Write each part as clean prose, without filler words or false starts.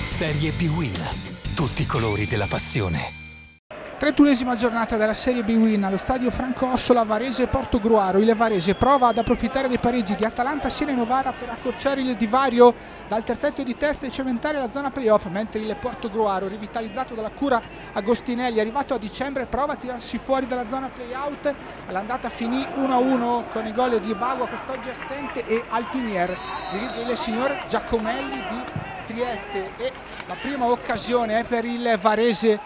Serie B-Win. Tutti i colori della passione. 31esima giornata della Serie B-Win allo stadio Franco Ossola, Varese-Portogruaro. Il Varese prova ad approfittare dei pareggi di Atalanta, Siena e Novara per accorciare il divario dal terzetto di testa e cementare la zona playoff, mentre il Portogruaro, rivitalizzato dalla cura Agostinelli, arrivato a dicembre, prova a tirarsi fuori dalla zona playout. All'andata finì 1-1 con i gol di Bagua, quest'oggi assente, e Altinier. Dirige il signor Giacomelli di Trieste e la prima occasione è per il Varese,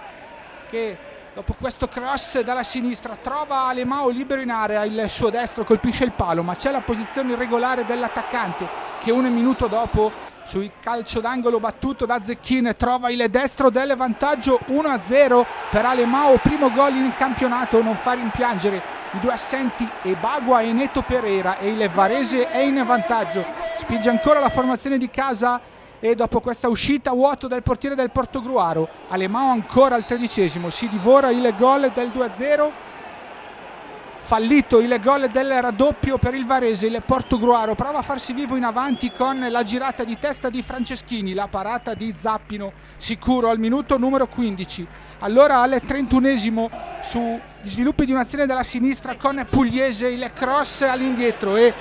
che dopo questo cross dalla sinistra trova Alemao libero in area, il suo destro colpisce il palo, ma c'è la posizione irregolare dell'attaccante che un minuto dopo, sul calcio d'angolo battuto da Zecchin, trova il destro del vantaggio. 1-0 per Alemao, primo gol in campionato, non fa rimpiangere i due assenti Ebagua e Neto Pereira, e il Varese è in vantaggio. Spinge ancora la formazione di casa e dopo questa uscita vuoto del portiere del Portogruaro, Alemao ancora al 13esimo si divora il gol del 2-0. Fallito il gol del raddoppio per il Varese, il Portogruaro prova a farsi vivo in avanti con la girata di testa di Franceschini, la parata di Zappino sicuro al minuto numero 15. Allora al 31esimo, sugli sviluppi di un'azione dalla sinistra con Pugliese, il cross all'indietro e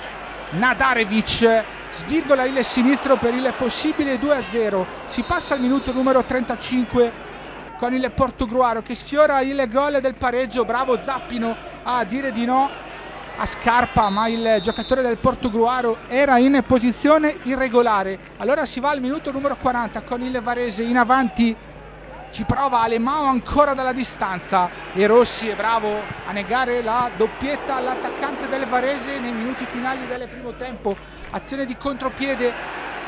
Nadarevic svirgola il sinistro per il possibile 2-0. Si passa al minuto numero 35 con il Portogruaro che sfiora il gol del pareggio. Bravo Zappino a dire di no a Scarpa, ma il giocatore del Portogruaro era in posizione irregolare. Allora si va al minuto numero 40 con il Varese in avanti. Ci prova Alemao ancora dalla distanza e Rossi è bravo a negare la doppietta all'attaccante del Varese nei minuti finali del primo tempo. Azione di contropiede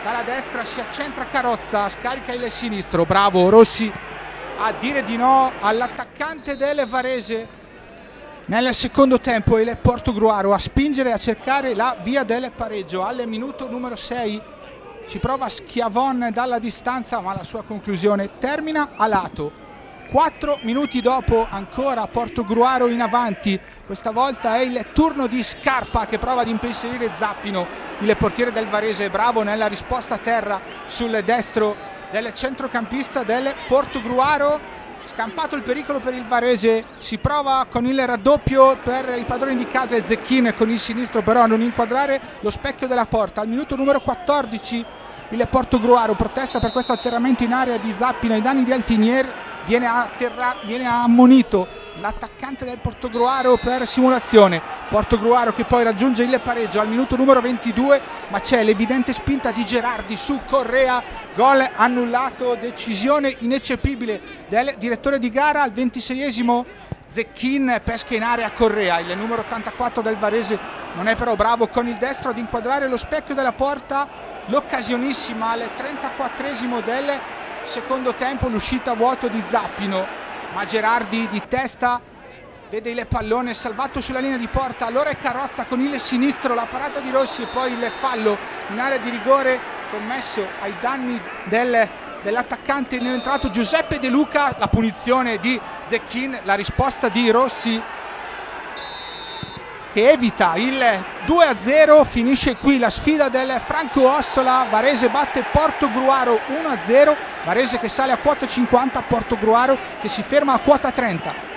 dalla destra, si accentra Carrozza, scarica il sinistro. Bravo Rossi a dire di no all'attaccante del Varese. Nel secondo tempo il Portogruaro a spingere, a cercare la via del pareggio. Al minuto numero 6 ci prova Schiavon dalla distanza, ma la sua conclusione termina a lato. 4 minuti dopo ancora Portogruaro in avanti, questa volta è il turno di Scarpa che prova ad impensierire Zappino, il portiere del Varese è bravo nella risposta a terra sul destro del centrocampista del Portogruaro. Scampato il pericolo per il Varese, si prova con il raddoppio per i padroni di casa e Zecchin con il sinistro però a non inquadrare lo specchio della porta. Al minuto numero 14 il Portogruaro protesta per questo atterramento in area di Zappino ai danni di Altinier. Viene ammonito l'attaccante del Portogruaro per simulazione. Portogruaro che poi raggiunge il pareggio al minuto numero 22, ma c'è l'evidente spinta di Gerardi su Correa, gol annullato, decisione ineccepibile del direttore di gara. Al 26esimo Zecchin pesca in area Correa, il numero 84 del Varese non è però bravo con il destro ad inquadrare lo specchio della porta. L'occasionissima al 34esimo del secondo tempo, l'uscita a vuoto di Zappino, ma Gerardi di testa vede il pallone salvato sulla linea di porta. Allora è Carrozza con il sinistro, la parata di Rossi e poi il fallo in area di rigore commesso ai danni dell'attaccante in entrato Giuseppe De Luca. La punizione di Zecchin, la risposta di Rossi che evita il 2-0. Finisce qui la sfida del Franco Ossola. Varese batte Portogruaro 1-0. Varese che sale a quota 50, Portogruaro che si ferma a quota 30.